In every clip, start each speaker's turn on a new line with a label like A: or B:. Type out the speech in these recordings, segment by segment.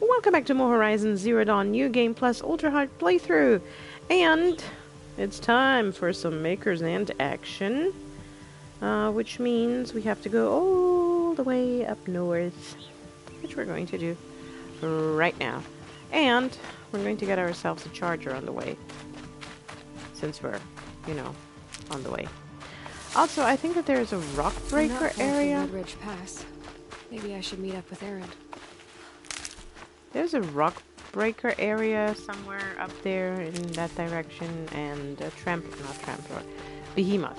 A: Welcome back to more Horizon Zero Dawn New Game Plus Ultra Hard playthrough. And it's time for some Makers and action. Which means we have to go all the way up north. Which we're going to do right now. And we're going to get ourselves a charger on the way. Since we're, you know, on the way. Also, I think that there's a rock breaker area.
B: Ridge Pass. Maybe I should meet up with Aaron.
A: There's a rock breaker area somewhere up there in that direction, and a trampler, behemoth.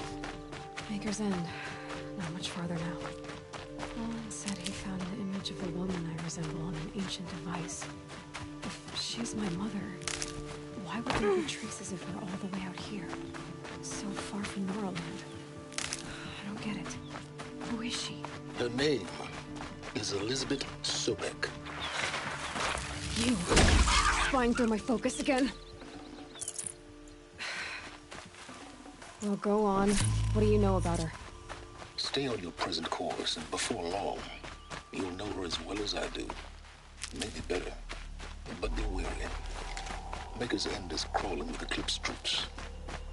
B: Maker's End. Not much farther now. Owen said he found an image of a woman I resemble on an ancient device. If she's my mother, why would there be traces of her all the way out here? So far from Norland. I don't get it. Who is she?
C: Her name is Elisabet Sobeck.
B: You. Flying through my focus again. Well, go on. What do you know about her?
C: Stay on your present course, and before long, you'll know her as well as I do. Maybe better, but be wary. Maker's End is crawling with Eclipse troops.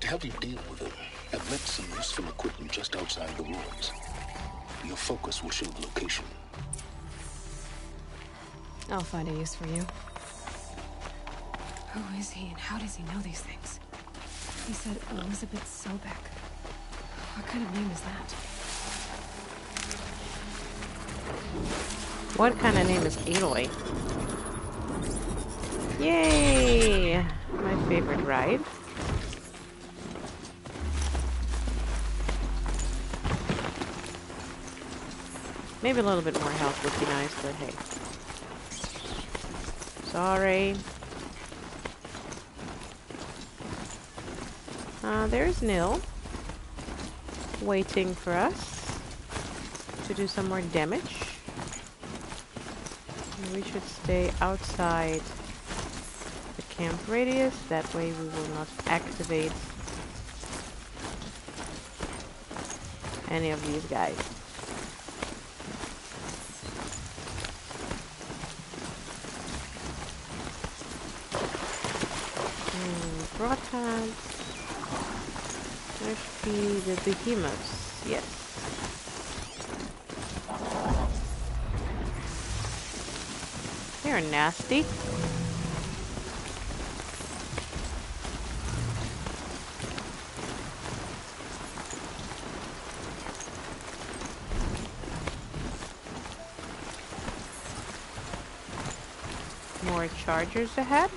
C: To help you deal with them, I've left some useful equipment just outside the ruins. Your focus will show the location.
B: I'll find a use for you. Who is he and how does he know these things? He said Elisabet Sobeck. What kind of name is that?
A: What kind of name is Aloy? Yay! My favorite ride. Maybe a little bit more health would be nice, but hey. Sorry. There's Nil. Waiting for us to do some more damage. We should stay outside the camp radius. That way we will not activate any of these guys. Broadheads. There should be the behemoths. Yes. They're nasty. More chargers ahead.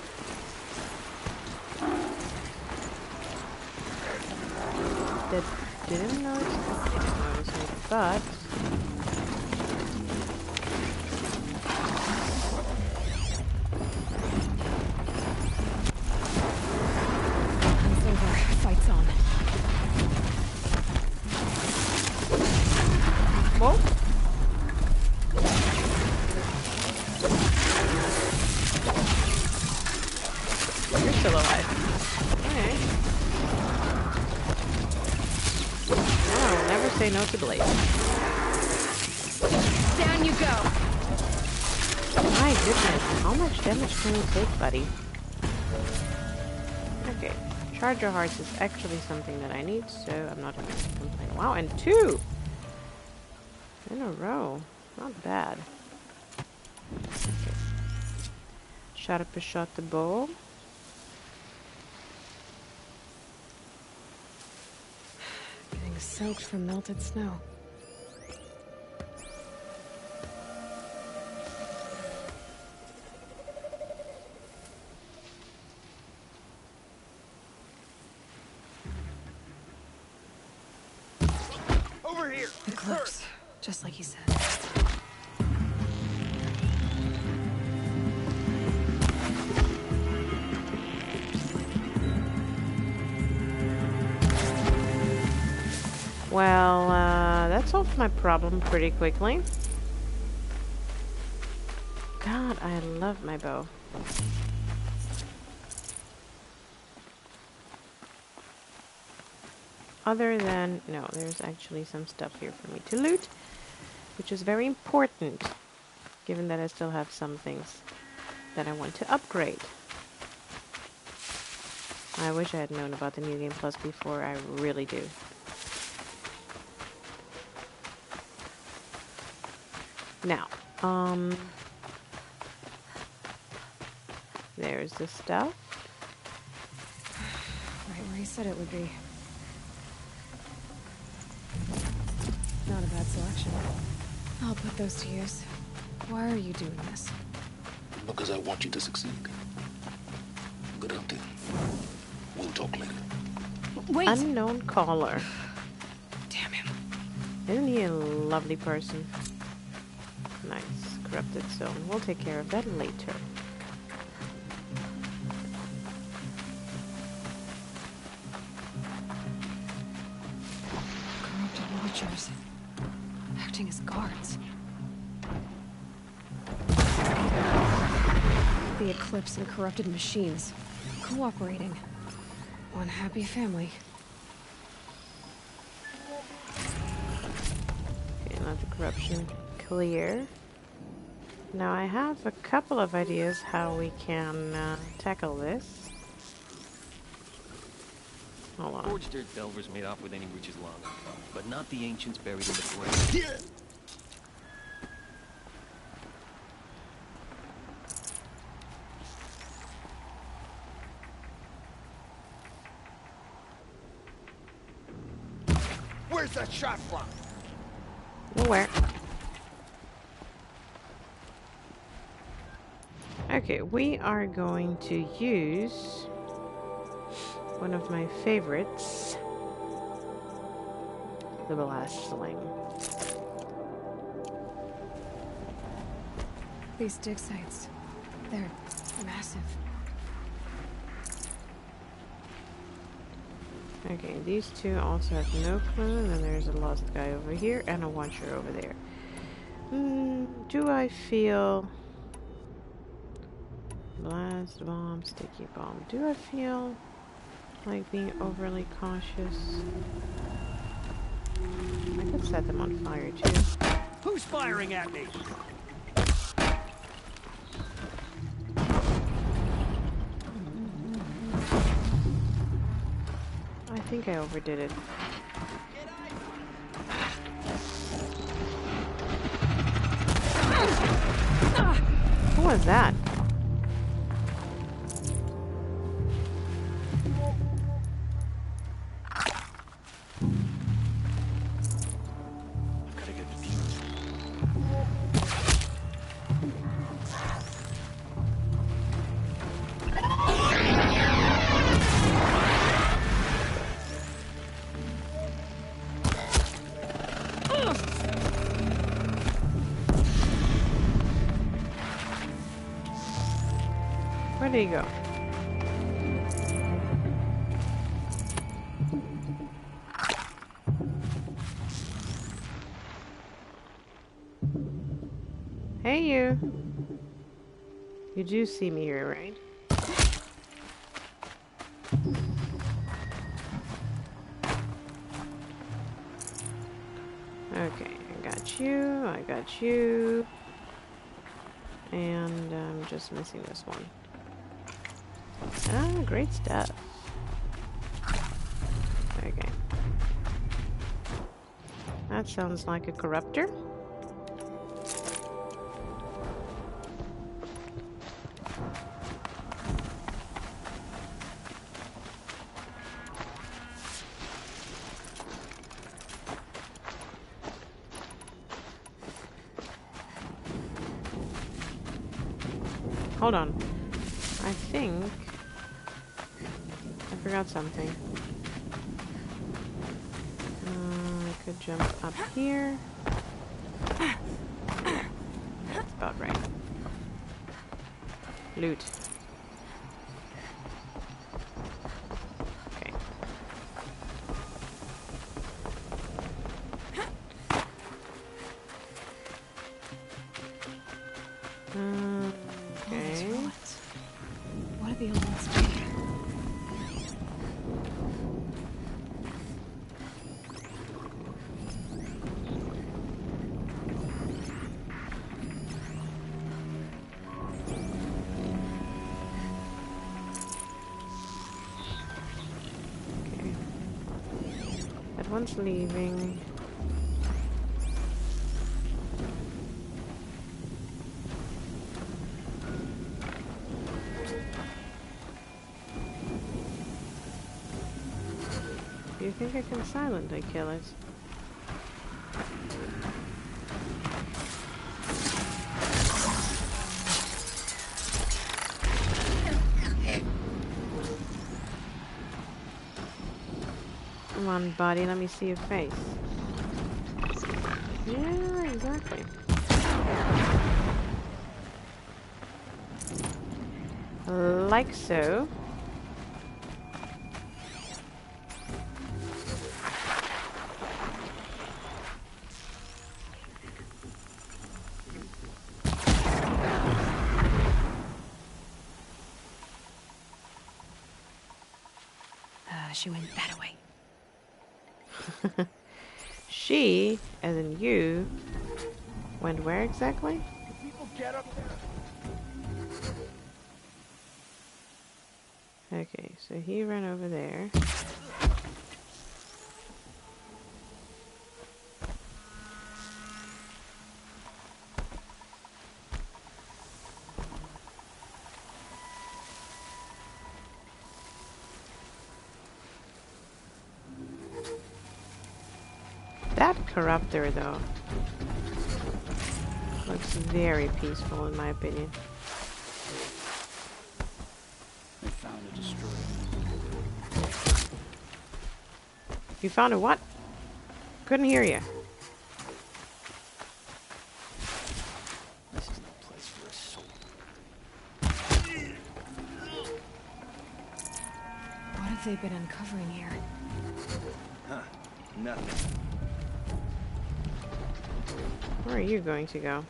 A: That didn't notice me, but
B: It's over. Fight's on.
A: whoa. You're still alive. Alright. Oh, never say no to Blade.
B: Down you go.
A: My goodness, how much damage can you take, buddy? Okay, Charger Hearts is actually something that I need, so I'm not going to complain. Wow, and 2! In a row. Not bad. Okay. Sharp shot the bow.
B: Everything's soaked from melted snow.
D: Over here!
B: Eclipse, just like he said.
A: Well, that solved my problem pretty quickly. God, I love my bow. Other than... no, there's actually some stuff here for me to loot, which is very important, given that I still have some things that I want to upgrade. I wish I had known about the New Game Plus before, I really do. Now, there's the stuff.
B: Right where he said it would be. Not a bad selection. I'll put those to use. Why are you doing this?
C: Because I want you to succeed. Good hunting. We'll talk later.
B: Wait!
A: Unknown caller.
B: Damn him.
A: Isn't he a lovely person? Nice. Corrupted zone. We'll take care of that later.
B: Corrupted watchers. Acting as guards. The Eclipse and corrupted machines. Cooperating. One happy family.
A: Okay, let the corruption clear. Now I have a couple of ideas how we can tackle this. Hold on.
D: Forged dirt delvers made off with any riches long ago, but not the ancients buried in the ground.
E: Where's that shot from?
A: Nowhere. Okay, we are going to use one of my favorites, the blast sling.
B: These dig sites. They're massive.
A: Okay, these two also have no clue, and then there's a lost guy over here and a watcher over there. Do I feel... Blast bomb, sticky bomb. Do I feel like being overly cautious? I could set them on fire too.
E: Who's firing at me?
A: I think I overdid it. What was that?
D: Gotta get the fuse.
A: Where did he go? Hey, you. You do see me here, right? Okay, I got you, I got you. And I'm just missing this one. Ah, great stuff. Okay. That sounds like a corruptor. Hold on. I think I forgot something. I could jump up here. Yeah, that's about right. Loot. Okay.
B: These
A: Okay.
B: bullets. What are the elements doing?
A: That one's leaving. Do you think I can silently kill it? Come on, buddy, let me see your face. Yeah, exactly. Like so.
B: She went that way.
A: She, as in you, went where exactly?
E: People get up there.
A: Okay, so he ran over there. That corruptor, though, looks very peaceful in my opinion.
E: They found a destroyer.
A: You found a what? Couldn't hear you.
E: This is no place for a soul.
B: What have they been uncovering here?
E: Huh? Nothing.
A: Where are you going to go?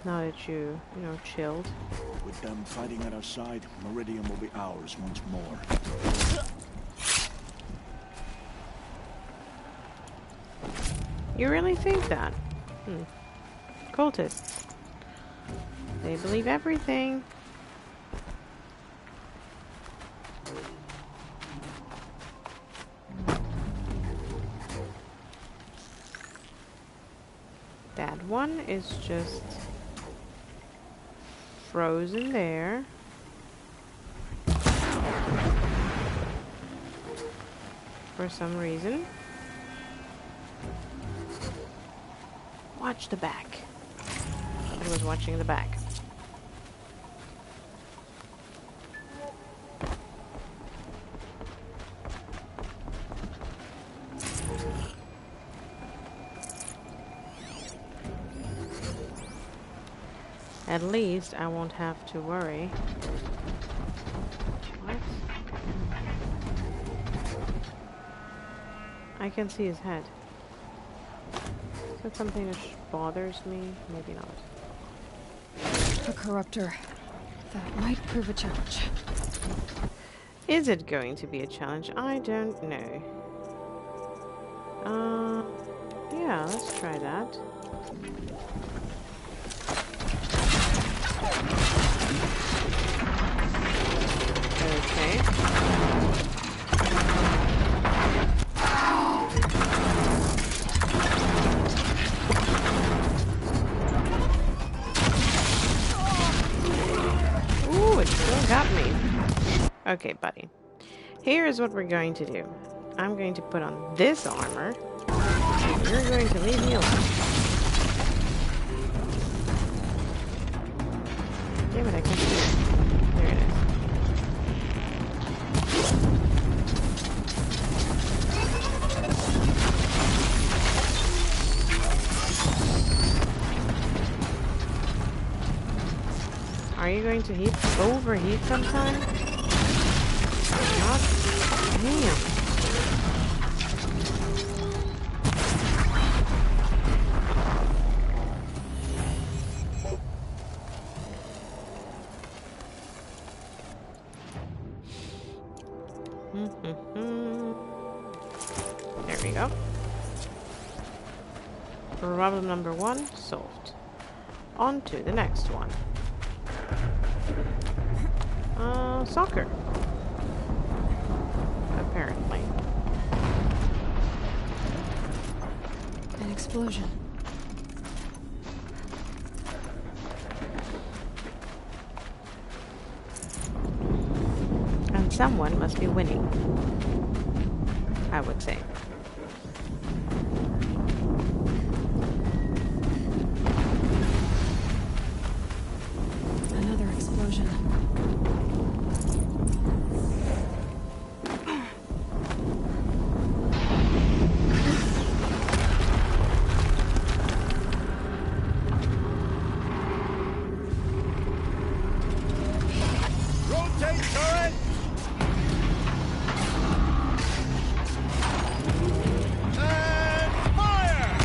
A: Now that you know, chilled.
F: With them fighting at our side, Meridian will be ours once more.
A: You really think that? Cultists. They believe everything. That one is just frozen there. For some reason. Watch the back. I was watching the back. At least I won't have to worry. What? I can see his head. Is that something that bothers me? Maybe not.
B: A corruptor. That might prove a challenge.
A: Is it going to be a challenge? I don't know. Yeah, let's try that. Okay. Ooh, it still got me. Okay, buddy. Here's what we're going to do. I'm going to put on this armor. And you're going to leave me alone. Damn it, I can't see it. There it is. Are you going to overheat sometime? God damn. There we go. Problem number 1 solved. On to the next one. Soccer.
B: explosion.
A: And someone must be winning, I would say.
B: Another explosion.
F: Rotate turret! And fire!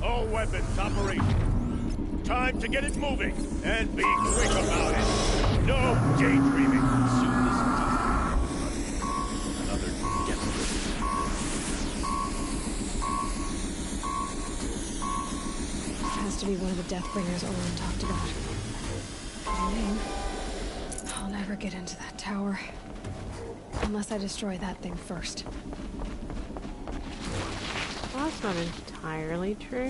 F: All weapons operational. Time to get it moving, and be quick about it. No daydreaming.
E: Another death.
B: Has to be one of the Deathbringers Owen talked about. Good name. I'll never get into that tower. Unless I destroy that thing first.
A: Well, that's not entirely true.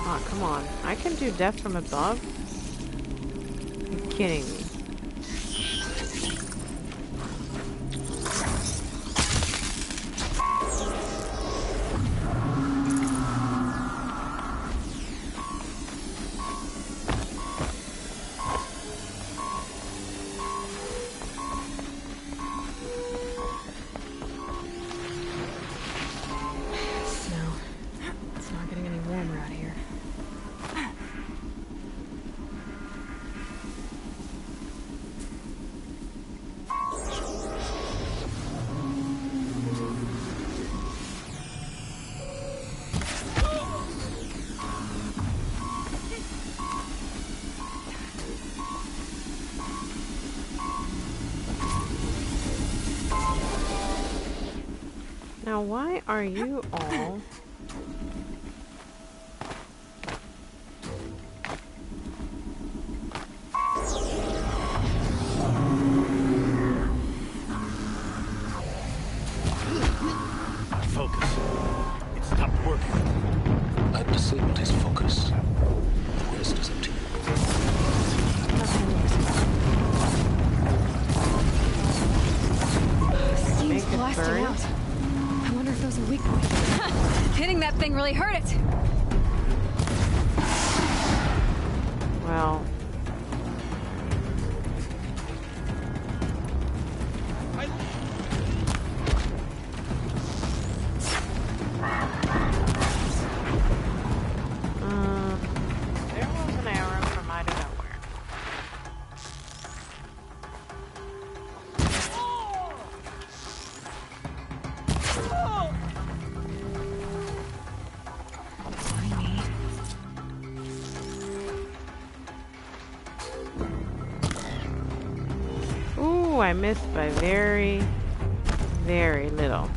A: Oh, come on. I can do death from above? You're kidding me.
B: Snow. It's not getting any warmer out here.
A: Now, why are you all...
F: Focus. It stopped working.
C: I've disabled his focus. The rest is up to you.
B: Steam's
A: Make it
B: blasting
A: burn.
B: out. I wonder if those are weak points. Hitting that thing really hurt it.
A: Well... there was an arrow from I don't know where. Ooh, I missed by very, very little.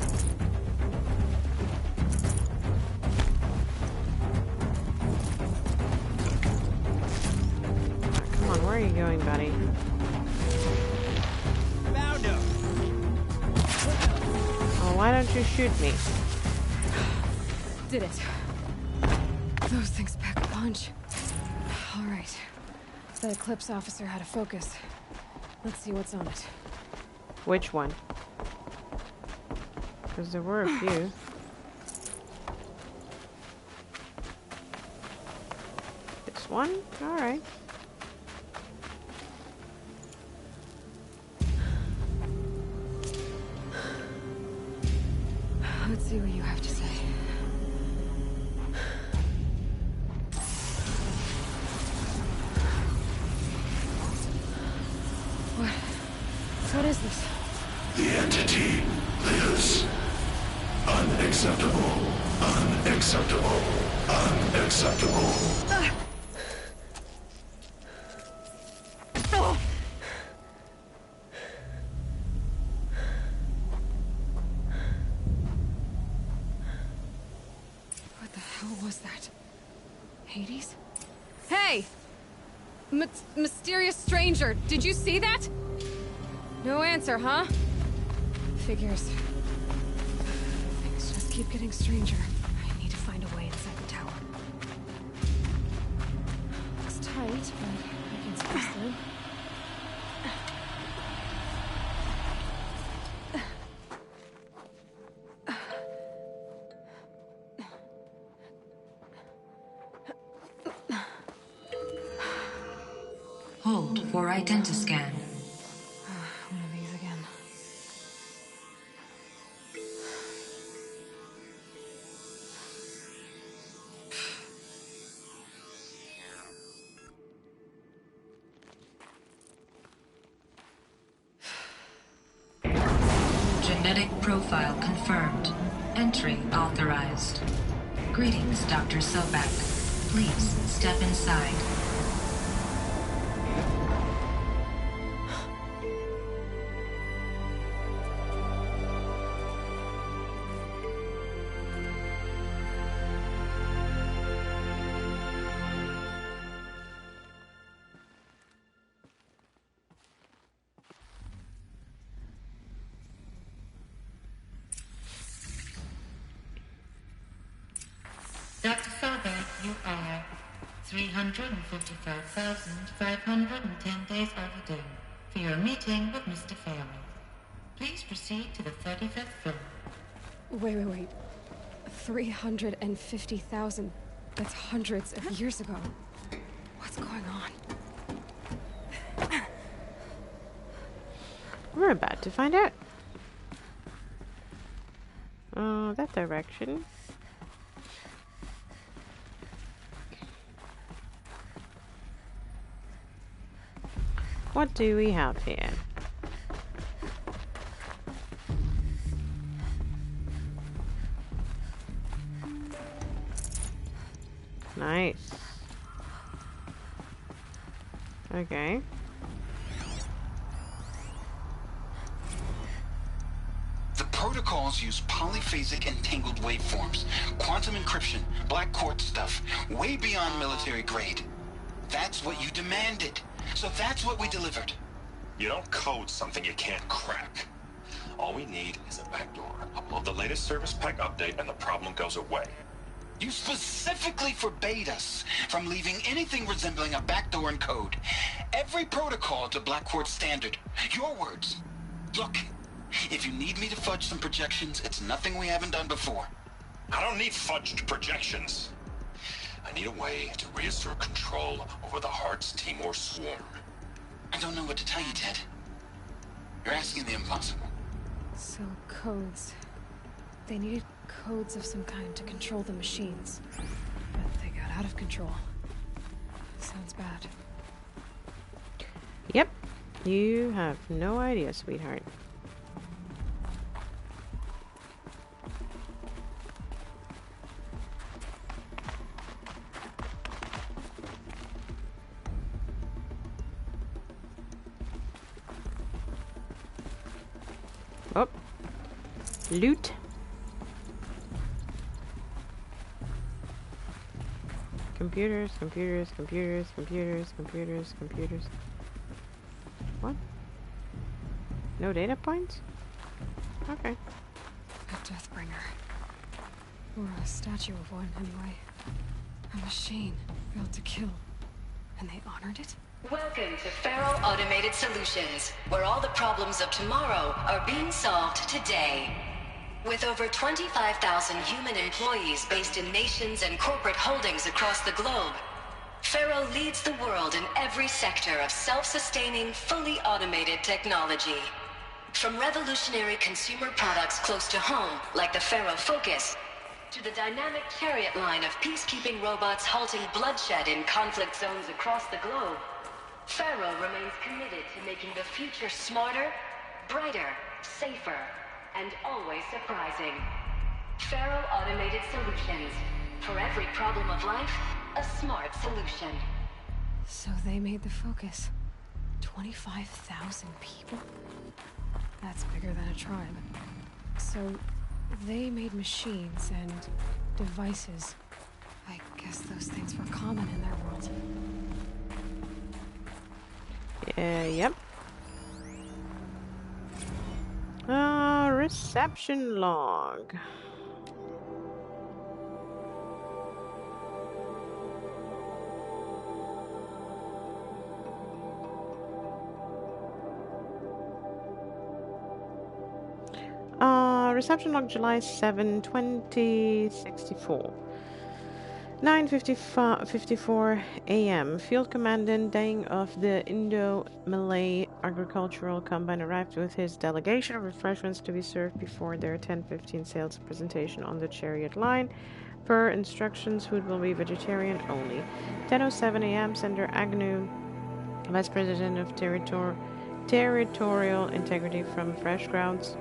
A: Come on, where are you going, buddy?
E: Found him!
A: Oh, why don't you shoot me?
B: Did it. Those things pack a punch. All right. That Eclipse officer had a focus. Let's see what's on it.
A: Which one? Because there were a few. This one? Alright.
B: Let's see what you have to say. What is this?
G: The entity lives. Unacceptable. Unacceptable. Unacceptable.
B: Mysterious stranger, did you see that? No answer, huh? Figures. Things just keep getting stranger. I need to find a way inside the tower. Looks tight, but I can squeeze through.
H: Hold for identiscan.
B: One of these again.
H: Genetic profile confirmed. Entry authorized. Greetings, Dr. Sobeck. Please step inside.
I: Dr. Sobeck, you are 355,510 days overdue for your meeting with Mr. Faro. Please proceed to the 35th floor.
B: Wait. 350,000. That's hundreds of years ago. What's going on?
A: We're about to find out. Oh, that direction. What do we have here? Nice. Okay.
J: The protocols use polyphasic entangled waveforms, quantum encryption, black quartz stuff, way beyond military grade. That's what you demanded. So that's what we delivered.
K: You don't code something you can't crack. All we need is a backdoor. Upload the latest service pack update and the problem goes away.
J: You specifically forbade us from leaving anything resembling a backdoor in code. Every protocol to Black Quartz standard. Your words. Look, if you need me to fudge some projections, it's nothing we haven't done before.
K: I don't need fudged projections. I need a way to reassert control over the Heart's Timor swarm.
J: I don't know what to tell you, Ted. You're asking the impossible.
B: So, codes. They needed codes of some kind to control the machines. But they got out of control. Sounds bad.
A: Yep. You have no idea, sweetheart. Oh. Loot. Computers. What? No data points? Okay.
B: A Deathbringer. Or a statue of one, anyway. A machine built to kill. And they honored it?
L: Welcome to Faro Automated Solutions, where all the problems of tomorrow are being solved today. With over 25,000 human employees based in nations and corporate holdings across the globe, Faro leads the world in every sector of self-sustaining, fully automated technology. From revolutionary consumer products close to home, like the Faro Focus, to the dynamic chariot line of peacekeeping robots halting bloodshed in conflict zones across the globe, Faro remains committed to making the future smarter, brighter, safer, and always surprising. Faro Automated Solutions. For every problem of life, a smart solution.
B: So they made the Focus. 25,000 people? That's bigger than a tribe. So they made machines and devices. I guess those things were common in their world.
A: Yep. Reception log. Reception log July 7, 2064. 9:54 a.m. Field Commandant Deng of the Indo-Malay Agricultural Combine arrived with his delegation of refreshments to be served before their 10:15 sales presentation on the Chariot line. Per instructions, food will be vegetarian only. 10:07 a.m. Senator Agnew, Vice President of Territorial Integrity from Fresh Grounds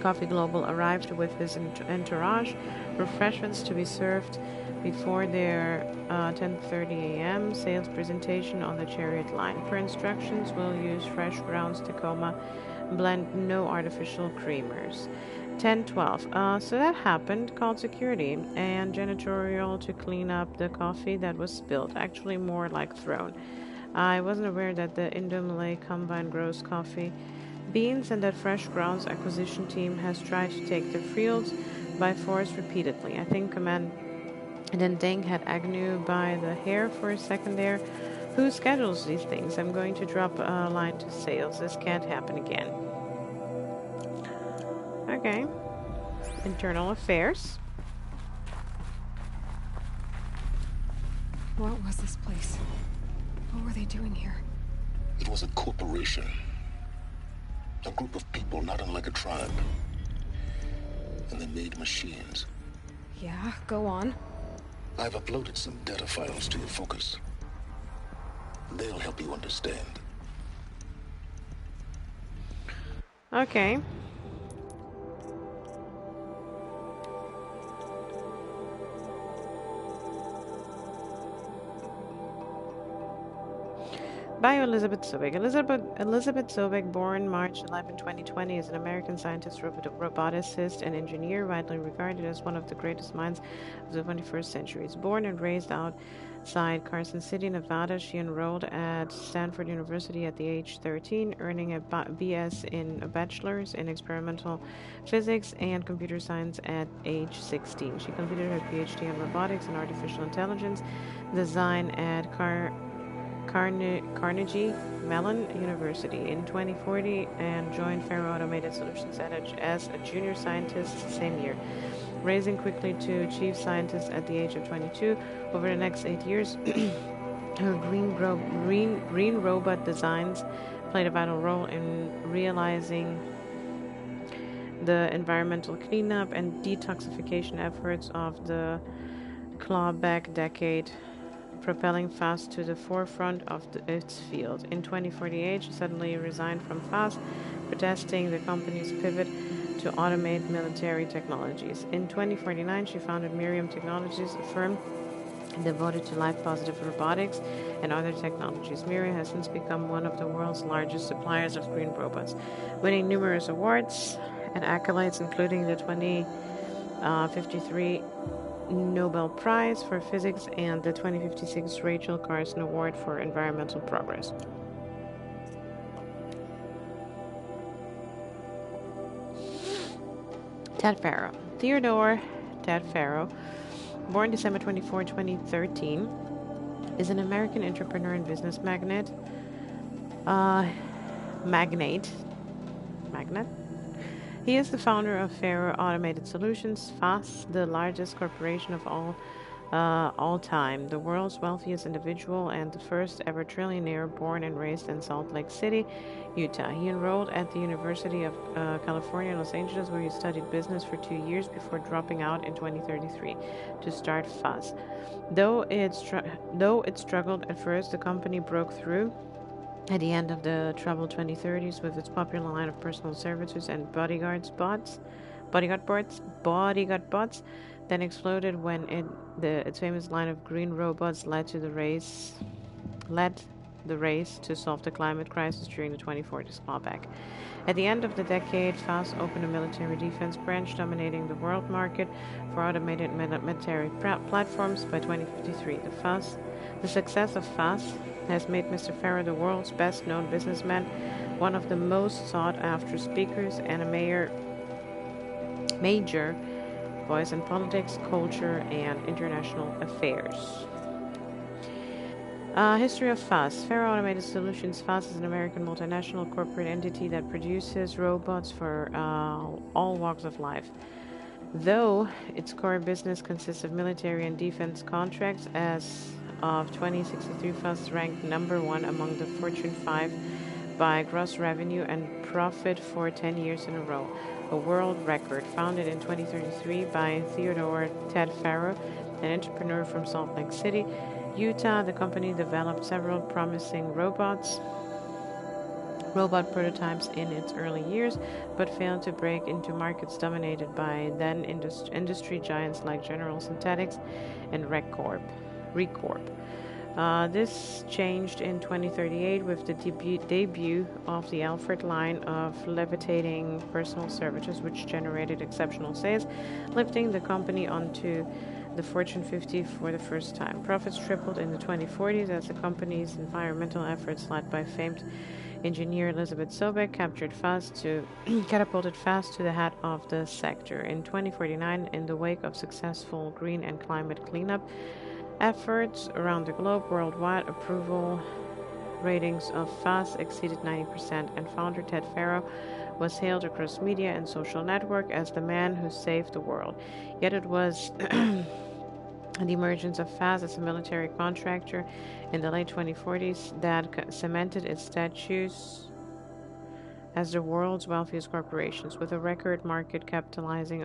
A: Coffee Global, arrived with his entourage. Refreshments to be served before their 10:30 a.m. sales presentation on the Chariot line. Per instructions, will use Fresh Grounds Tacoma blend, no artificial creamers. 10:12. So that happened. Called security and janitorial to clean up the coffee that was spilled. Actually, more like thrown. I wasn't aware that the Indo-Malay Combine grows coffee beans and that Fresh Grounds acquisition team has tried to take the fields by force repeatedly. I think Commandant Deng had Agnew by the hair for a second there. Who schedules these things? I'm going to drop a line to sales. This can't happen again. Okay. Internal affairs.
B: What was this place? What were they doing here?
C: It was a corporation. A group of people not unlike a tribe. And they made machines.
B: Yeah, go on.
C: I've uploaded some data files to your focus. They'll help you understand.
A: Okay. Bio Elisabet Sobeck. Elisabet Sobeck, born March 11, 2020, is an American scientist, roboticist, and engineer, widely regarded as one of the greatest minds of the 21st century. Born and raised outside Carson City, Nevada, she enrolled at Stanford University at the age 13, earning a BS in a bachelor's in experimental physics and computer science at age 16. She completed her PhD in robotics and artificial intelligence design at Carnegie Mellon University in 2040 and joined Faro Automated Solutions as a junior scientist the same year, raising quickly to chief scientist at the age of 22. Over the next 8 years, her green robot designs played a vital role in realizing the environmental cleanup and detoxification efforts of the clawback decade, propelling FAS to the forefront of its field. In 2048, she suddenly resigned from FAS, protesting the company's pivot to automate military technologies. In 2049, she founded Miriam Technologies, a firm devoted to life-positive robotics and other technologies. Miriam has since become one of the world's largest suppliers of green robots, winning numerous awards and accolades, including the 2053 Nobel Prize for Physics and the 2056 Rachel Carson Award for Environmental Progress. Ted Faro. Theodore Ted Faro, born December 24, 2013, is an American entrepreneur and business magnate. He is the founder of Faro Automated Solutions, FAS, the largest corporation of all time, the world's wealthiest individual, and the first ever trillionaire born and raised in Salt Lake City, Utah. He enrolled at the University of California, Los Angeles, where he studied business for 2 years before dropping out in 2033 to start FAS. Though it struggled at first, the company broke through at the end of the troubled 2030s with its popular line of personal services and bodyguard bots, then exploded when its famous line of green robots led the race to solve the climate crisis during the 2040s clawback. At the end of the decade, FAS opened a military defense branch dominating the world market for automated military platforms by 2053. The success of FAS has made Mr. Faro the world's best-known businessman, one of the most sought-after speakers, and a major voice in politics, culture, and international affairs. History of FAS. Faro Automated Solutions. FAS is an American multinational corporate entity that produces robots for all walks of life. Though its core business consists of military and defense contracts, as of 2063, FAS ranked number 1 among the Fortune 5 by gross revenue and profit for 10 years in a row, a world record. Founded in 2033 by Theodore Ted Faro, an entrepreneur from Salt Lake City, Utah, the company developed several promising robot prototypes in its early years, but failed to break into markets dominated by then industry giants like General Synthetics and RecCorp. This changed in 2038 with the debut of the Alfred line of levitating personal servitors, which generated exceptional sales, lifting the company onto the Fortune 50 for the first time. Profits tripled in the 2040s as the company's environmental efforts, led by famed engineer Elisabet Sobeck, catapulted FAS to the head of the sector. In 2049, in the wake of successful green and climate cleanup efforts around the globe, worldwide approval ratings of FAS exceeded 90%, and founder Ted Faro was hailed across media and social network as the man who saved the world. Yet it was the emergence of FAS as a military contractor in the late 2040s that cemented its status as the world's wealthiest corporations, with a record market capitalization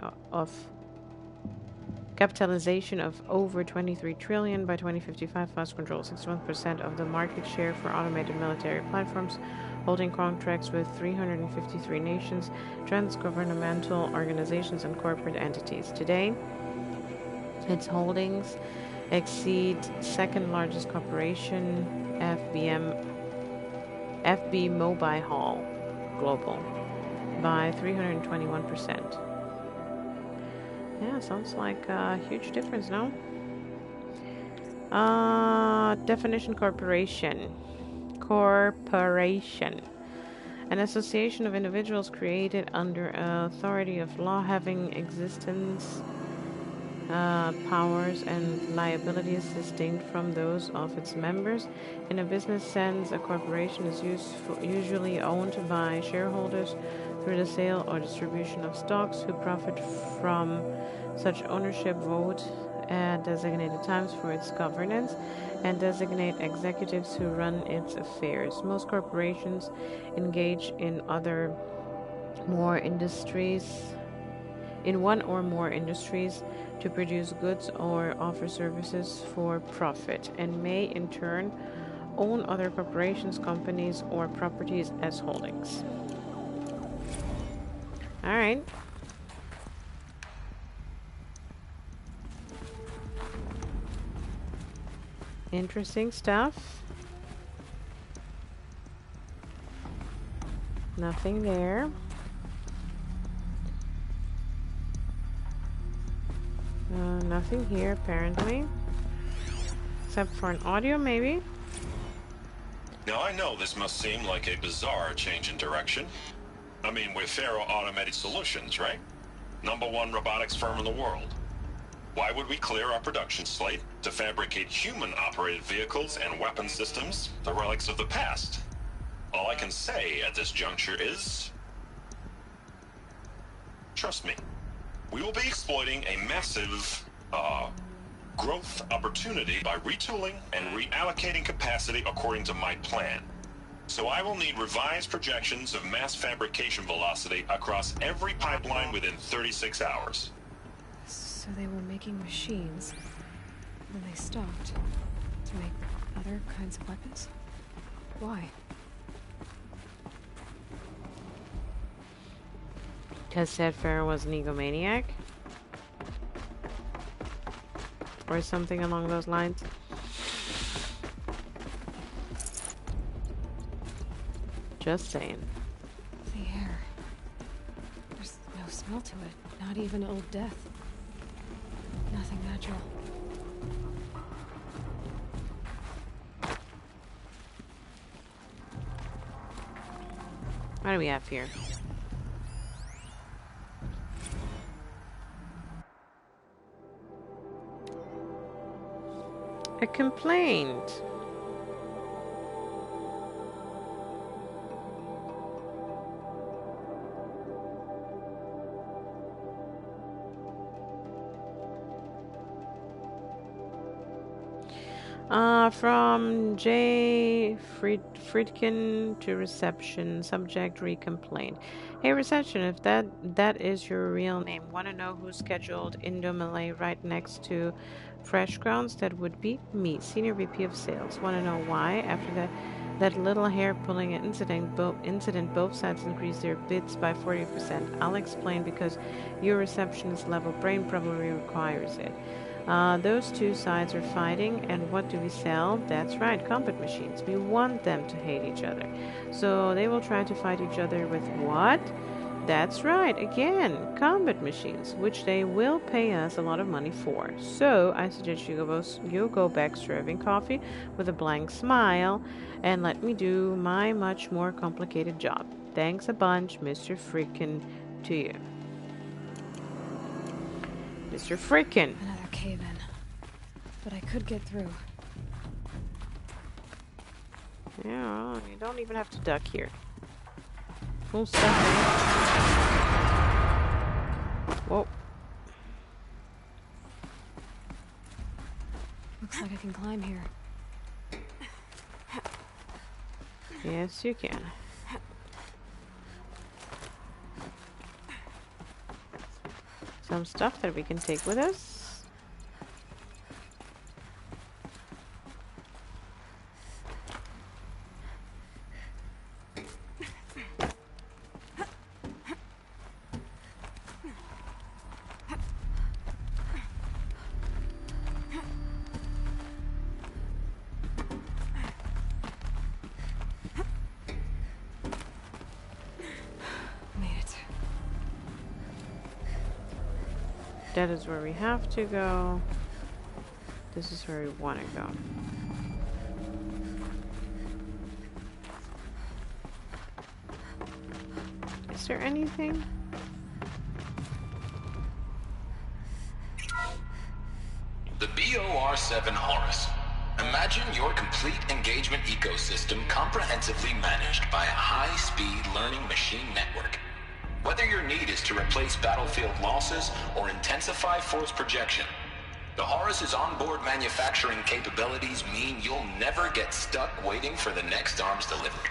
A: of over 23 trillion by 2055. FAS controls 61% of the market share for automated military platforms, holding contracts with 353 nations, transgovernmental organizations, and corporate entities. Today, its holdings exceed second largest corporation FB Mobile Global by 321%. Yeah, sounds like a huge difference, no? Definition: corporation. An association of individuals created under authority of law, having existence, powers, and liabilities distinct from those of its members. In a business sense, a corporation is usually owned by shareholders through the sale or distribution of stocks, who profit from such ownership, vote at designated times for its governance, and designate executives who run its affairs. Most corporations engage in one or more industries to produce goods or offer services for profit, and may in turn own other corporations, companies, or properties as holdings. All right. Interesting stuff. Nothing there. Nothing here, apparently. Except for an audio, maybe?
K: Now, I know this must seem like a bizarre change in direction. I mean, we're Faro Automated Solutions, right? #1 robotics firm in the world. Why would we clear our production slate to fabricate human-operated vehicles and weapon systems, the relics of the past? All I can say at this juncture is, trust me, we will be exploiting a massive, growth opportunity by retooling and reallocating capacity according to my plan. So I will need revised projections of mass fabrication velocity across every pipeline within 36 hours.
B: So they were making machines, then they stopped to make other kinds of weapons? Why?
A: Because Ted Faro was an egomaniac? Or something along those lines. Just saying.
B: The air. There's no smell to it. Not even old death. Nothing natural.
A: What do we have here? A complaint. From J. Friedkin to reception. Subject re-complaint. Hey reception, if that is your real name, want to know who's scheduled Indo Malay right next to Fresh Grounds? That would be me, Senior VP of Sales. Want to know why? After that little hair pulling incident, both sides increased their bids by 40%. I'll explain, because your receptionist level brain probably requires it. Those two sides are fighting, and what do we sell? That's right, combat machines. We want them to hate each other. So they will try to fight each other with what? That's right, again, combat machines, which they will pay us a lot of money for. So I suggest you go back serving coffee with a blank smile and let me do my much more complicated job. Thanks a bunch, Mr. Freakin', to you. Mr. Freakin'.
B: Another cave-in. But I could get through.
A: Yeah, you don't even have to duck here. Cool stuff, man. Whoa.
B: Looks like I can climb here.
A: Yes, you can. Some stuff that we can take with us. That is where we have to go. This is where we want to go. Is there anything?
J: The FAS-BOR7 Horus. Imagine your complete engagement ecosystem comprehensively managed by a high-speed learning machine network. Whether your need is to replace battlefield losses or intensify force projection, the Horus's onboard manufacturing capabilities mean you'll never get stuck waiting for the next arms delivery.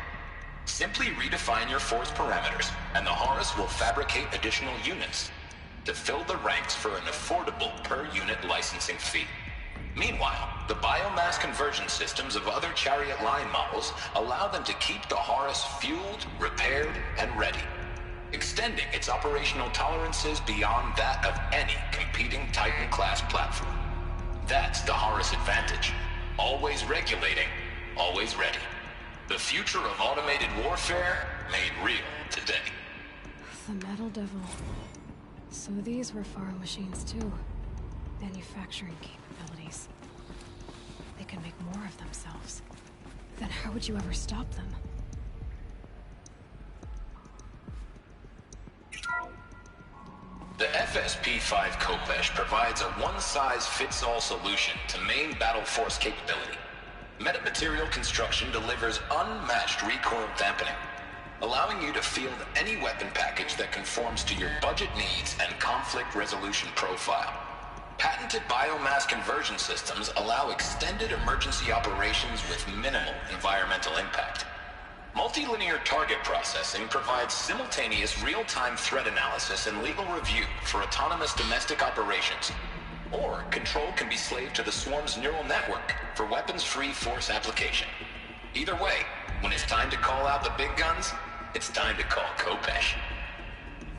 J: Simply redefine your force parameters, and the Horus will fabricate additional units to fill the ranks for an affordable per-unit licensing fee. Meanwhile, the biomass conversion systems of other Chariot line models allow them to keep the Horus fueled, repaired, and ready, extending its operational tolerances beyond that of any competing Titan-class platform. That's the Horus advantage. Always regulating, always ready. The future of automated warfare made real today.
B: The Metal Devil. So these were Faro machines too. Manufacturing capabilities. They can make more of themselves. Then how would you ever stop them?
J: The FSP5 Khopesh provides a one-size-fits-all solution to main battle force capability. Metamaterial construction delivers unmatched recoil dampening, allowing you to field any weapon package that conforms to your budget needs and conflict resolution profile. Patented biomass conversion systems allow extended emergency operations with minimal environmental impact. Multilinear target processing provides simultaneous real-time threat analysis and legal review for autonomous domestic operations. Or control can be slaved to the swarm's neural network for weapons-free force application. Either way, when it's time to call out the big guns, it's time to call Khopesh.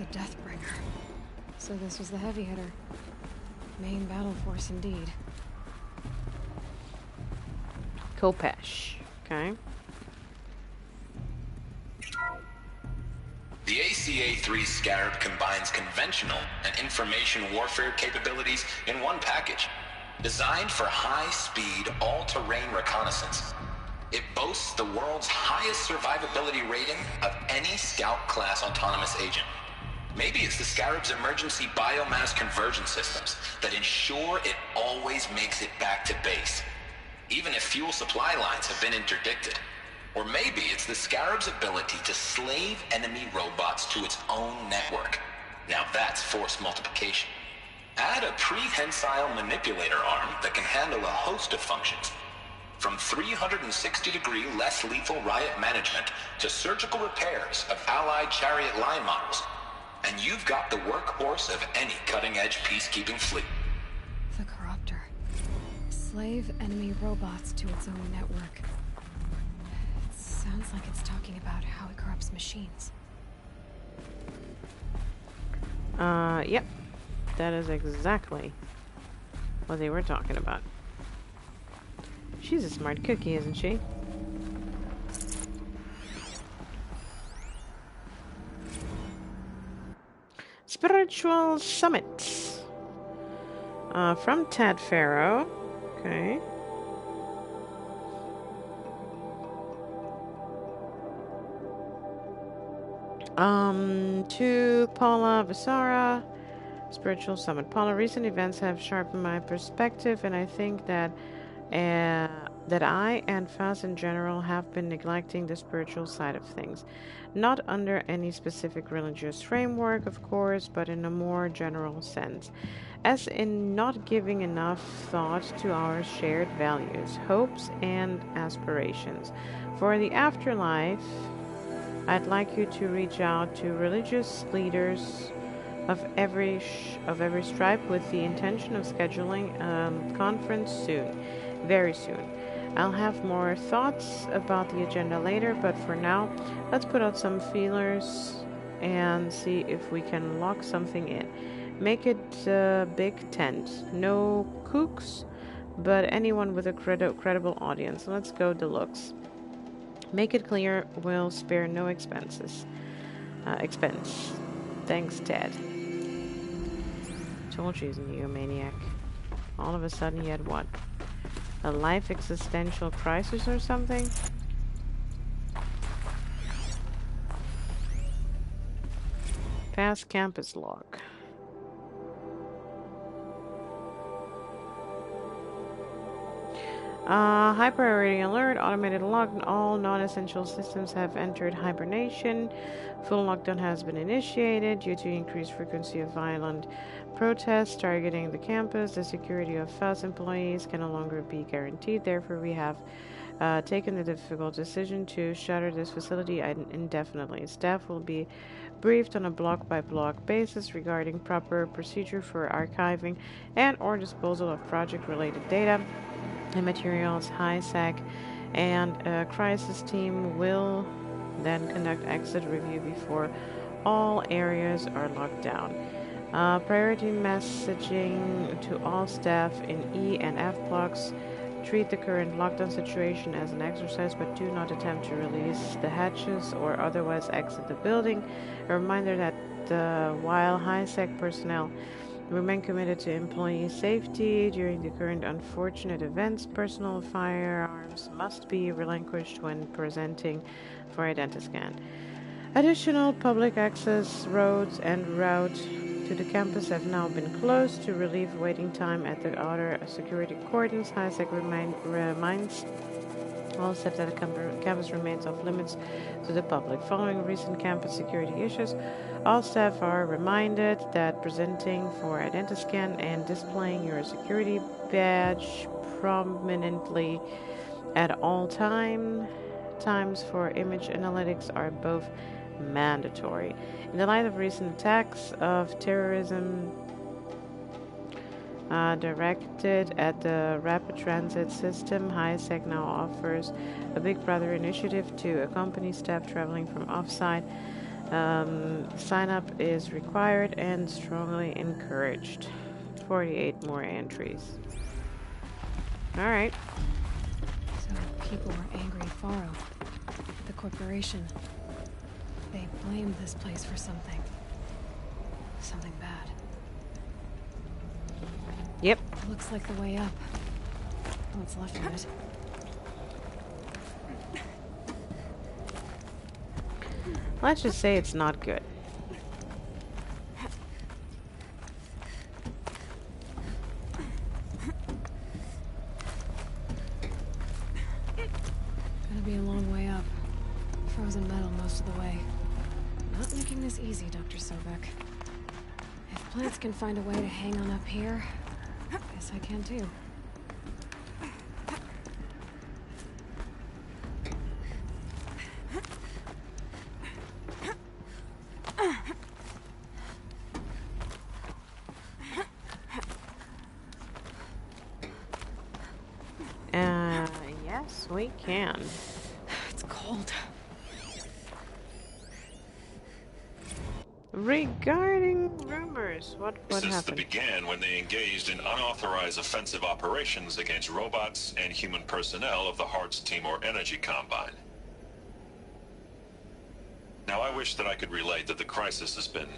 B: The Deathbringer. So this was the heavy hitter. Main battle force indeed.
A: Khopesh. Okay.
J: The ACA3 Scarab combines conventional and information warfare capabilities in one package. Designed for high-speed, all-terrain reconnaissance, it boasts the world's highest survivability rating of any Scout-class autonomous agent. Maybe it's the Scarab's emergency biomass conversion systems that ensure it always makes it back to base, even if fuel supply lines have been interdicted. Or maybe it's the Scarab's ability to slave enemy robots to its own network. Now that's force multiplication. Add a prehensile manipulator arm that can handle a host of functions, from 360-degree less lethal riot management to surgical repairs of Allied chariot line models, and you've got the workhorse of any cutting-edge peacekeeping fleet.
B: The Corruptor. Slave enemy robots to its own network. It sounds like it's talking about how it corrupts machines.
A: Yep. That is exactly what they were talking about. She's a smart cookie, isn't she? Spiritual Summit. From Ted Faro. Okay. To Paula Visara. Spiritual Summit. Paula, recent events have sharpened my perspective, and I think that I and FAS in general have been neglecting the spiritual side of things. Not under any specific religious framework, of course, but in a more general sense. As in not giving enough thought to our shared values, hopes, and aspirations. For the afterlife, I'd like you to reach out to religious leaders of every stripe with the intention of scheduling a conference soon, very soon. I'll have more thoughts about the agenda later, but for now, let's put out some feelers and see if we can lock something in. Make it a big tent. No kooks, but anyone with a credible audience. Let's go deluxe. Make it clear we'll spare no expense. Thanks, Ted. Told you he's a neomaniac. All of a sudden he had what? A life existential crisis or something? FAS Campus Log. High priority alert, automated lock, all non-essential systems have entered hibernation. Full lockdown has been initiated due to increased frequency of violent protests targeting the campus. The security of FAS employees can no longer be guaranteed. Therefore, we have taken the difficult decision to shutter this facility indefinitely. Staff will be briefed on a block-by-block basis regarding proper procedure for archiving and or disposal of project-related data and materials. HiSec and a crisis team will then conduct exit review before all areas are locked down. Priority messaging to all staff in E and F blocks. Treat the current lockdown situation as an exercise, but do not attempt to release the hatches or otherwise exit the building. A reminder that while HiSec personnel remain committed to employee safety during the current unfortunate events, personal firearms must be relinquished when presenting for Identiscan. Additional public access roads and route to the campus have now been closed to relieve waiting time at the outer security cordons. HiSec reminds all staff that the campus remains off limits to the public. Following recent campus security issues, all staff are reminded that presenting for Identiscan and displaying your security badge prominently at all times for image analytics are both mandatory. In the light of recent attacks of terrorism directed at the rapid transit system, HiSec now offers a Big Brother initiative to accompany staff traveling from offsite. Sign up is required and strongly encouraged. 48 more entries. Alright.
B: So people were angry at Faro, the corporation. They blamed this place for something. Something bad.
A: Yep.
B: Looks like the way up. What's left of it.
A: Let's just say it's not good.
B: Gonna be a long way up. Frozen metal most of the way. Not making this easy, Dr. Sobeck. If plants can find a way to hang on up here, guess I can too.
A: Yes, we can.
B: It's cold.
A: Regarding rumors, what
K: This
A: happened?
K: began when they engaged in unauthorized offensive operations against robots and human personnel of the Hearts Timor Energy Combine. Now, I wish that I could relate that the crisis has been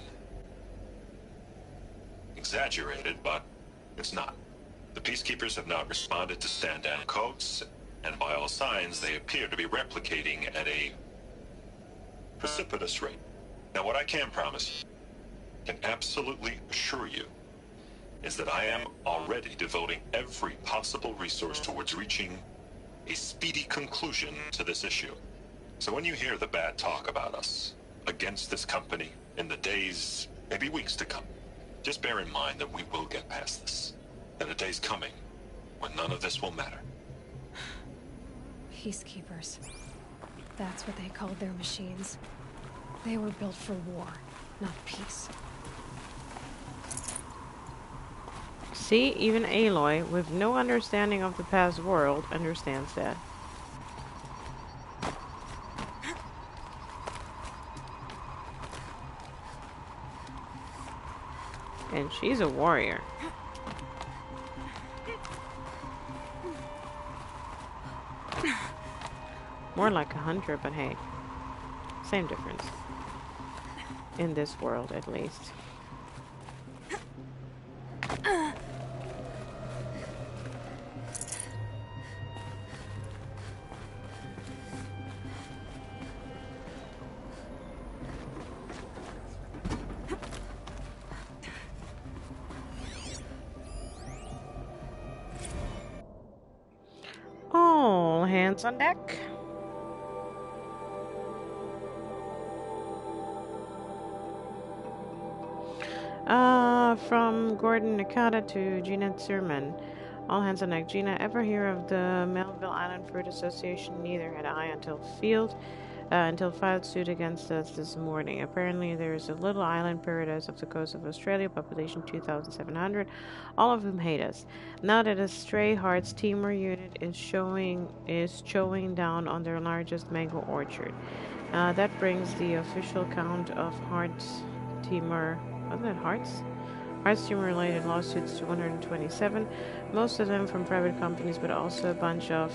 K: exaggerated, but it's not. The Peacekeepers have not responded to stand-down codes, and by all signs, they appear to be replicating at a precipitous rate. Now, what I can promise, can absolutely assure you, is that I am already devoting every possible resource towards reaching a speedy conclusion to this issue. So when you hear the bad talk about us against this company in the days, maybe weeks to come, just bear in mind that we will get past this. That a day's coming when none of this will matter.
B: Peacekeepers. That's what they called their machines. They were built for war, not peace.
A: See, even Aloy, with no understanding of the past world, understands that. And she's a warrior. More like a hunter, but hey, same difference. In this world, at least. All hands on deck. From Gordon Nakata to Gina Zerman. All hands on deck. Gina, ever hear of the Melville Island Fruit Association? Neither had I until filed suit against us this morning. Apparently there is a little island paradise off the coast of Australia, population 2,700, all of whom hate us. Now that a Stray Hearts Timor unit is chowing down on their largest mango orchard. That brings the official count of Hearts Timor, wasn't it Hearts? Hearts Timor related lawsuits to 127, most of them from private companies, but also a bunch of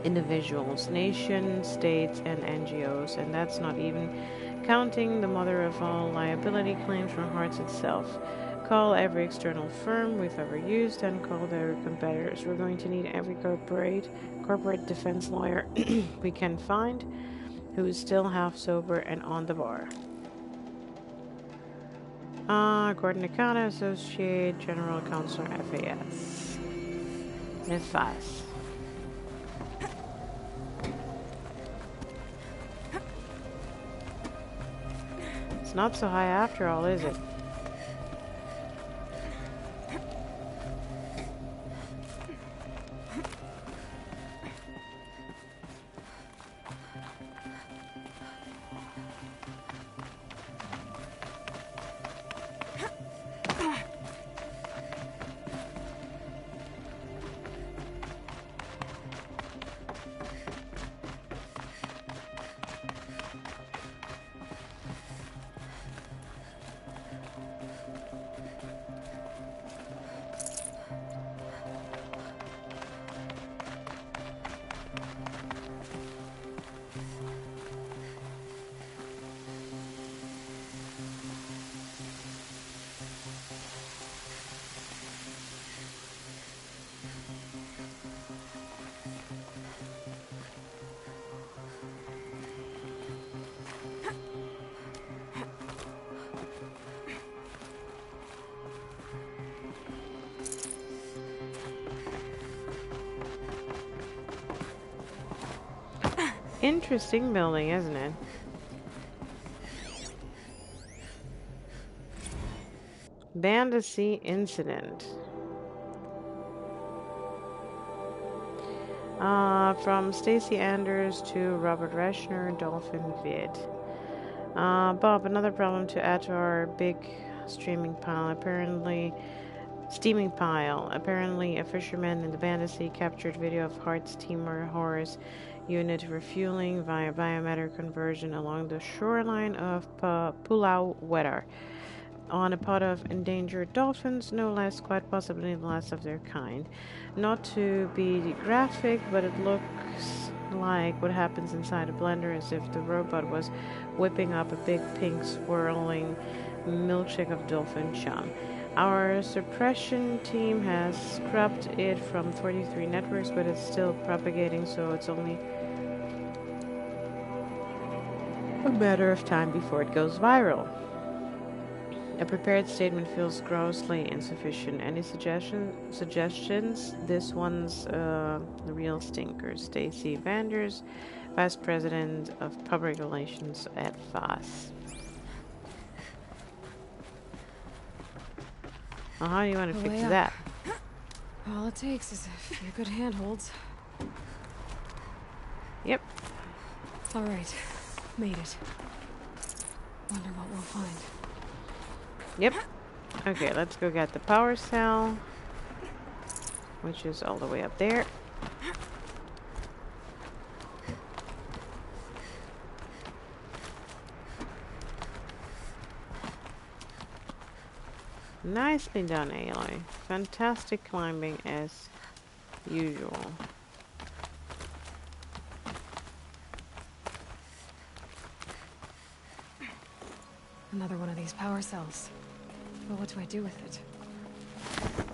A: individuals, nations, states, and NGOs, and that's not even counting the mother of all liability claims from Hearts itself. Call every external firm we've ever used and call their competitors. We're going to need every corporate defense lawyer we can find who is still half sober and on the bar. Gordon Nakata, Associate General Counselor, FAS. FAS. It's not so high after all, is it? Interesting building, isn't it? Banda Sea Incident. From Stacy Anders to Robert Reschner, Dolphin Vid. Bob, another problem to add to our big steaming pile. Apparently, a fisherman in the Banda Sea captured video of Hart's steamer Horus unit refueling via biometric conversion along the shoreline of Pulau Wetar on a pod of endangered dolphins, no less, quite possibly the last of their kind. Not to be graphic, but it looks like what happens inside a blender, as if the robot was whipping up a big pink swirling milkshake of dolphin chum. Our suppression team has scrubbed it from 43 networks, but it's still propagating, so it's only a matter of time before it goes viral. A prepared statement feels grossly insufficient. Any suggestions? This one's the real stinker. Stacy Vanders, Vice President of Public Relations at FAS. Well, how do you want to fix that?
B: All it takes is a few good handholds.
A: Yep.
B: Alright. Made it. Wonder what we'll find.
A: Yep. Okay, let's go get the power cell, which is all the way up there. Nicely done, Aloy. Fantastic climbing as usual.
B: Another one of these power cells. But what do I do with it?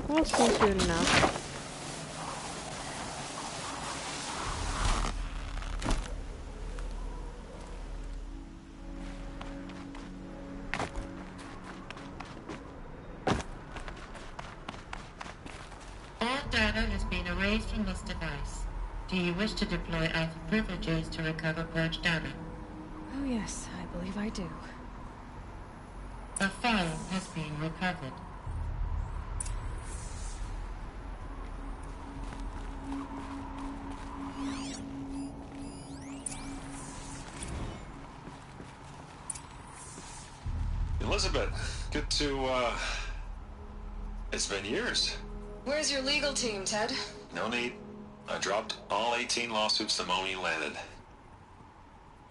A: We'll see soon enough.
I: All data has been erased from this device. Do you wish to deploy alpha privileges to recover purged data?
B: Oh yes, I believe I do.
I: A file has been recovered.
K: Elisabet, good to, it's been years.
L: Where's your legal team, Ted?
K: No need. I dropped all 18 lawsuits the moment you landed.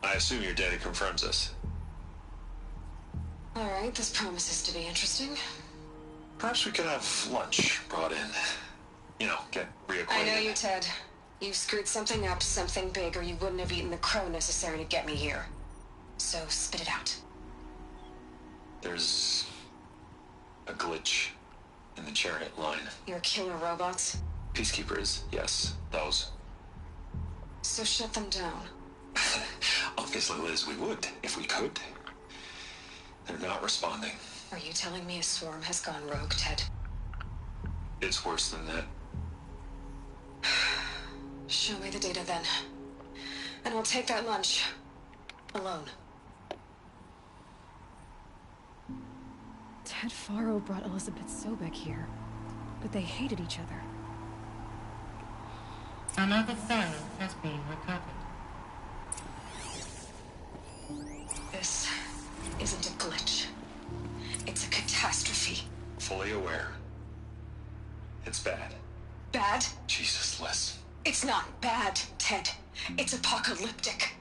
K: I assume your data confirms this.
L: Alright, this promises to be interesting.
K: Perhaps we could have lunch brought in. You know, get reacquainted.
L: I know you, Ted. You screwed something up, something big, or you wouldn't have eaten the crow necessary to get me here. So, spit it out.
K: There's a glitch in the chariot line.
L: Your killer robots?
K: Peacekeepers, yes, those.
L: So shut them down.
K: Obviously, Liz, we would, if we could. They're not responding.
L: Are you telling me a swarm has gone rogue, Ted?
K: It's worse than that.
L: Show me the data then. And I'll take that lunch. Alone.
B: Ted Faro brought Elisabet Sobeck here, but they hated each other.
I: Another file has been recovered.
L: This isn't a glitch. It's a catastrophe.
K: Fully aware. It's bad.
L: Bad?
K: Jesus, Liz.
L: It's not bad, Ted. It's apocalyptic.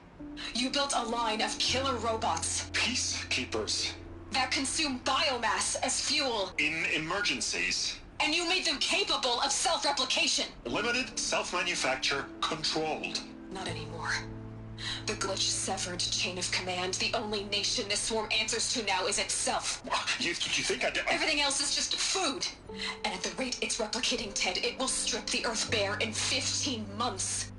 L: You built a line of killer robots.
K: Peacekeepers.
L: That consume biomass as fuel.
K: In emergencies.
L: And you made them capable of self-replication.
K: Limited, self-manufacture, controlled.
L: Not anymore. The glitch severed chain of command. The only nation this swarm answers to now is itself.
K: You think I did?
L: Everything else is just food. And at the rate it's replicating, Ted, it will strip the Earth bare in 15 months.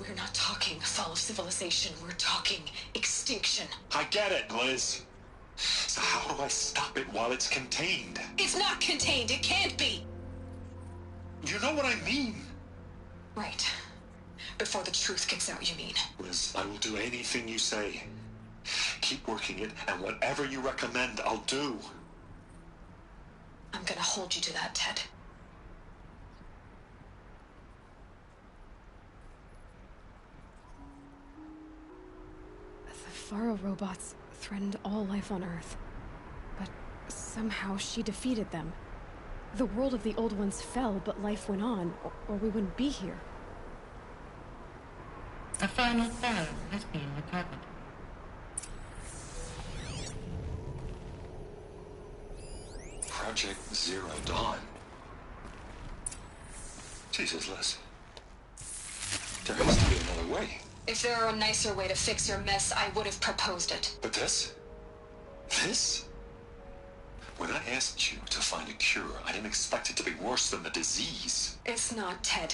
B: We're not talking fall of civilization, we're talking extinction.
K: I get it, Liz. So how do I stop it while it's contained?
B: It's not contained, it can't be!
K: You know what I mean?
B: Right. Before the truth gets out, you mean?
K: Liz, I will do anything you say. Keep working it, and whatever you recommend, I'll do.
B: I'm gonna hold you to that, Ted. The Faro robots threatened all life on Earth. But somehow she defeated them. The world of the old ones fell, but life went on, or we wouldn't be here.
I: A final file has been recovered.
K: Project Zero Dawn. Jesus, Liz. There has to be another way.
B: If there were a nicer way to fix your mess, I would have proposed it.
K: But this? This? When I asked you to find a cure, I didn't expect it to be worse than the disease.
B: It's not, Ted.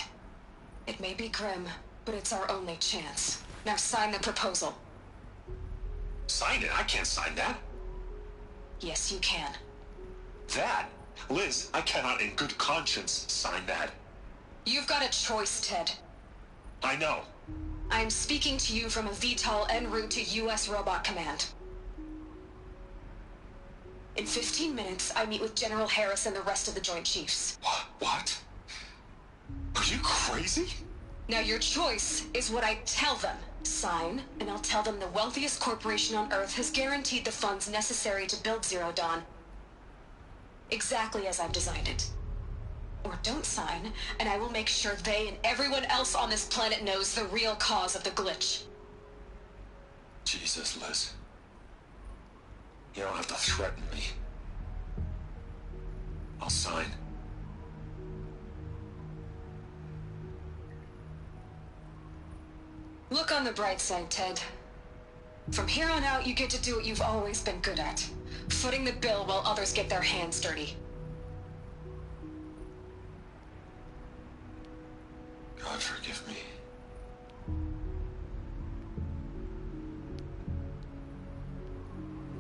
B: It may be grim, but it's our only chance. Now sign the proposal.
K: Sign it? I can't sign that.
B: Yes, you can.
K: That? Liz, I cannot in good conscience sign that.
B: You've got a choice, Ted.
K: I know.
B: I am speaking to you from a VTOL en route to U.S. Robot Command. In 15 minutes, I meet with General Harris and the rest of the Joint Chiefs.
K: What? Are you crazy?
B: Now your choice is what I tell them. Sign, and I'll tell them the wealthiest corporation on Earth has guaranteed the funds necessary to build Zero Dawn. Exactly as I've designed it. Or don't sign, and I will make sure they and everyone else on this planet knows the real cause of the glitch.
K: Jesus, Liz. You don't have to threaten me. I'll sign.
B: Look on the bright side, Ted. From here on out, you get to do what you've always been good at. Footing the bill while others get their hands dirty.
K: God forgive me.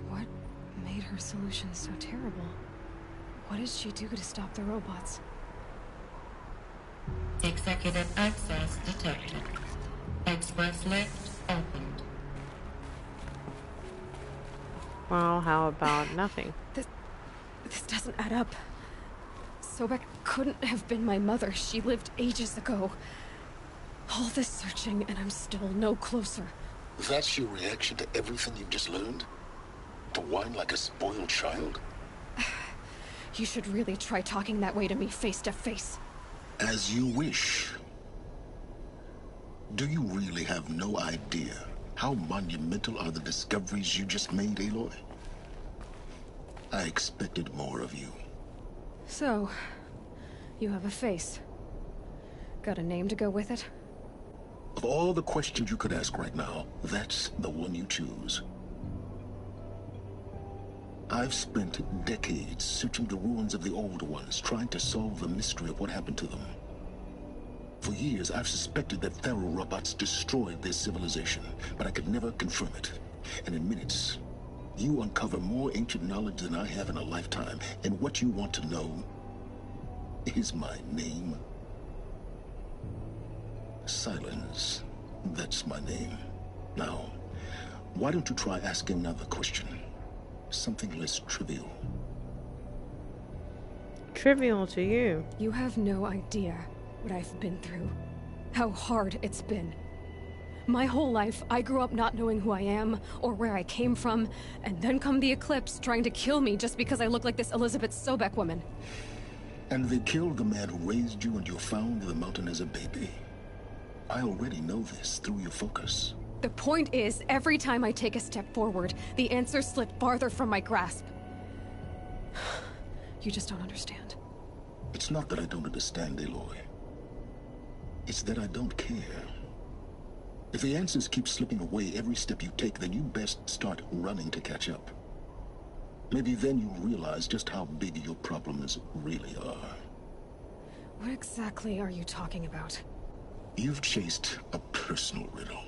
B: What made her solution so terrible? What did she do to stop the robots?
I: Executive access detected. Express lift opened.
A: Well, how about nothing?
B: This doesn't add up. Sobeck couldn't have been my mother. She lived ages ago. All this searching, and I'm still no closer.
C: That's your reaction to everything you've just learned? To whine like a spoiled child?
B: You should really try talking that way to me face to face.
C: As you wish. Do you really have no idea how monumental are the discoveries you just made, Aloy? I expected more of you.
B: So, you have a face. Got a name to go with it?
C: Of all the questions you could ask right now, that's the one you choose. I've spent decades searching the ruins of the old ones, trying to solve the mystery of what happened to them. For years, I've suspected that Faro robots destroyed their civilization, but I could never confirm it. And in minutes, you uncover more ancient knowledge than I have in a lifetime, and what you want to know is my name. Silence. That's my name. Now, why don't you try asking another question? Something less trivial.
A: Trivial to you?
B: You have no idea what I've been through. How hard it's been. My whole life, I grew up not knowing who I am or where I came from, and then come the Eclipse trying to kill me just because I look like this Elisabet Sobeck woman.
C: And they killed the man who raised you and you found in the mountain as a baby. I already know this through your focus.
B: The point is, every time I take a step forward, the answers slip farther from my grasp. You just don't understand.
C: It's not that I don't understand, Aloy. It's that I don't care. If the answers keep slipping away every step you take, then you best start running to catch up. Maybe then you'll realize just how big your problems really are.
B: What exactly are you talking about?
C: You've chased a personal riddle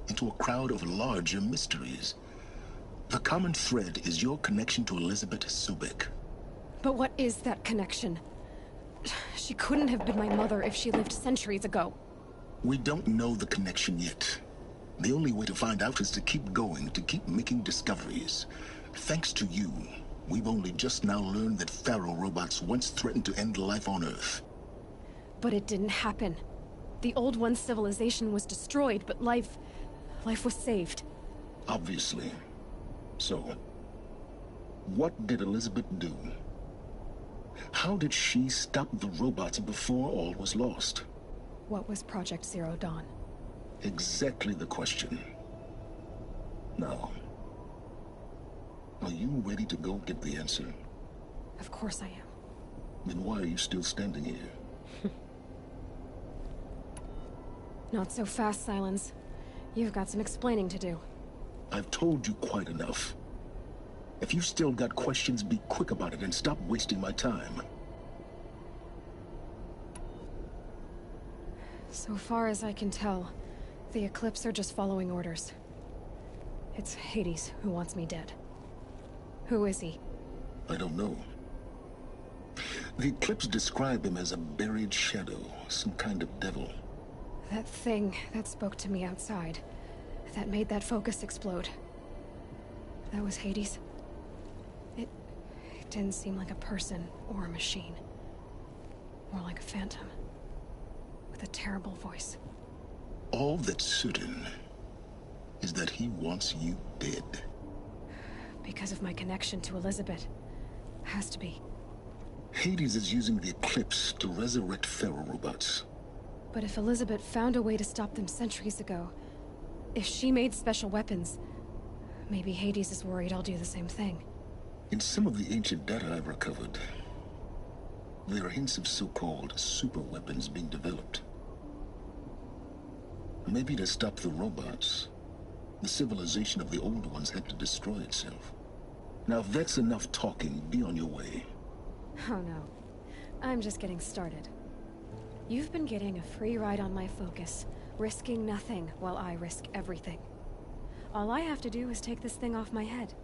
C: into a crowd of larger mysteries. The common thread is your connection to Elisabet Sobeck.
B: But what is that connection? She couldn't have been my mother if she lived centuries ago.
C: We don't know the connection yet. The only way to find out is to keep going, to keep making discoveries. Thanks to you, we've only just now learned that Faro robots once threatened to end life on Earth.
B: But it didn't happen. The Old One's civilization was destroyed, but life was saved.
C: Obviously. So, what did Elisabet do? How did she stop the robots before all was lost?
B: What was Project Zero Dawn?
C: Exactly the question. Now, are you ready to go get the answer?
B: Of course I am.
C: Then why are you still standing here?
B: Not so fast, Silence. You've got some explaining to do.
C: I've told you quite enough. If you've still got questions, be quick about it and stop wasting my time.
B: So far as I can tell, the Eclipse are just following orders. It's Hades who wants me dead. Who is he?
C: I don't know. The Eclipse describe him as a buried shadow, some kind of devil.
B: That thing that spoke to me outside, that made that focus explode. That was Hades? It didn't seem like a person or a machine. More like a phantom. With a terrible voice.
C: All that's certain is that he wants you dead.
B: Because of my connection to Elisabet. Has to be.
C: Hades is using the Eclipse to resurrect Faro robots.
B: But if Elisabet found a way to stop them centuries ago, if she made special weapons, maybe Hades is worried I'll do the same thing.
C: In some of the ancient data I've recovered, there are hints of so-called super weapons being developed. Maybe to stop the robots, the civilization of the old ones had to destroy itself. Now, if that's enough talking, be on your way.
B: Oh no. I'm just getting started. You've been getting a free ride on my focus, risking nothing while I risk everything. All I have to do is take this thing off my head,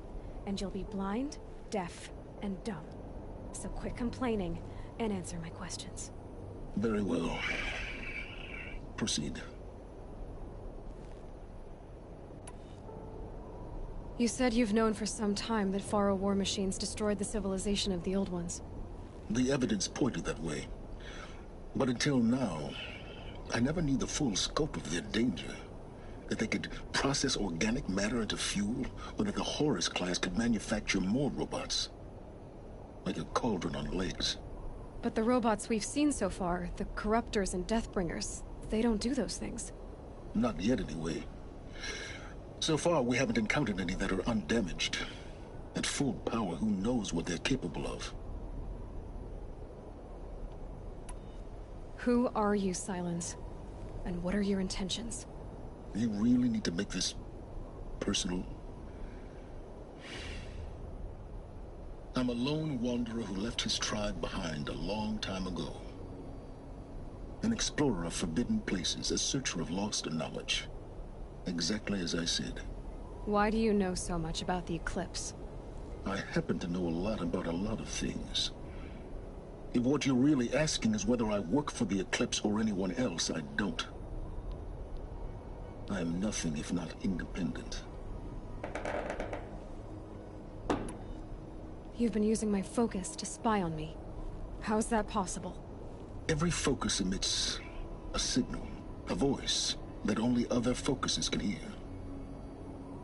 B: and you'll be blind, deaf, and dumb. So quit complaining and answer my questions.
C: Very well. Proceed.
B: You said you've known for some time that Faro war machines destroyed the civilization of the old ones.
C: The evidence pointed that way. But until now, I never knew the full scope of their danger. That they could process organic matter into fuel, or that the Horus class could manufacture more robots. Like a cauldron on legs.
B: But the robots we've seen so far, the Corruptors and Deathbringers, they don't do those things.
C: Not yet, anyway. So far, we haven't encountered any that are undamaged. At full power, who knows what they're capable of?
B: Who are you, Silence? And what are your intentions?
C: You really need to make this personal? I'm a lone wanderer who left his tribe behind a long time ago. An explorer of forbidden places, a searcher of lost knowledge. Exactly as I said.
B: Why do you know so much about the Eclipse?
C: I happen to know a lot about a lot of things. If what you're really asking is whether I work for the Eclipse or anyone else, I don't. I am nothing if not independent.
B: You've been using my focus to spy on me. How's that possible?
C: Every focus emits a signal, a voice, that only other focuses can hear.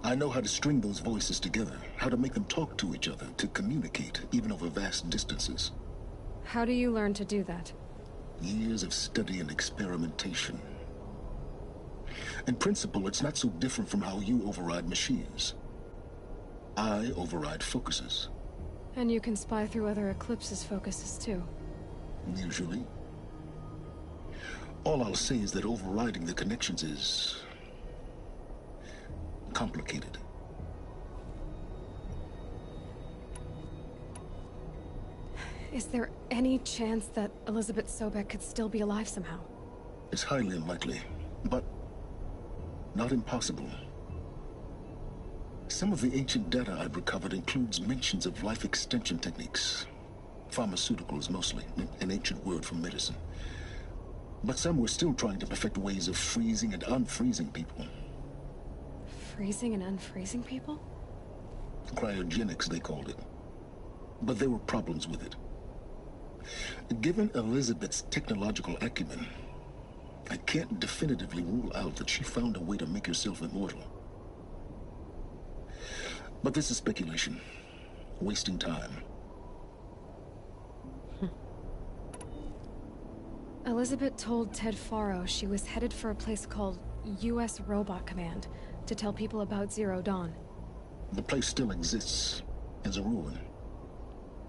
C: I know how to string those voices together, how to make them talk to each other, to communicate, even over vast distances.
B: How do you learn to do that?
C: Years of study and experimentation. In principle, it's not so different from how you override machines. I override focuses.
B: And you can spy through other Eclipse's focuses too.
C: Usually. All I'll say is that overriding the connections is complicated.
B: Is there any chance that Elisabet Sobeck could still be alive somehow?
C: It's highly unlikely, but not impossible. Some of the ancient data I've recovered includes mentions of life extension techniques. Pharmaceuticals, mostly, an ancient word for medicine. But some were still trying to perfect ways of freezing and unfreezing people.
B: Freezing and unfreezing people?
C: Cryogenics, they called it. But there were problems with it. Given Elisabet's technological acumen, I can't definitively rule out that she found a way to make herself immortal. But this is speculation. Wasting time.
B: Elisabet told Ted Faro she was headed for a place called U.S. Robot Command to tell people about Zero Dawn.
C: The place still exists as a ruin.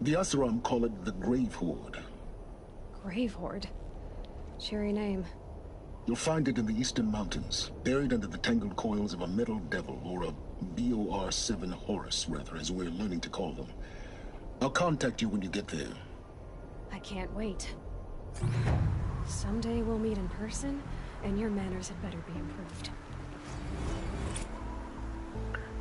C: The Asuram call it the Grave Horde.
B: Grave Horde? Cheery name.
C: You'll find it in the eastern mountains, buried under the tangled coils of a metal devil, or a BOR7 Horus, rather, as we're learning to call them. I'll contact you when you get there.
B: I can't wait. Someday we'll meet in person, and your manners had better be improved.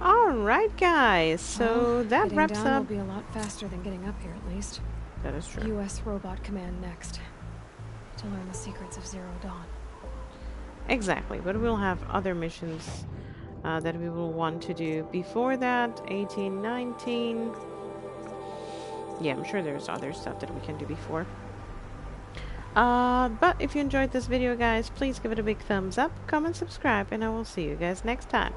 A: Alright, guys, so that wraps
B: down
A: up.
B: Will be a lot faster than getting up here, at least.
A: That is true.
B: U.S. Robot Command next. To learn the secrets of Zero Dawn.
A: Exactly, but we'll have other missions that we will want to do before that. 18, 19. Yeah, I'm sure there's other stuff that we can do before. But if you enjoyed this video, guys, please give it a big thumbs up, comment, subscribe, and I will see you guys next time.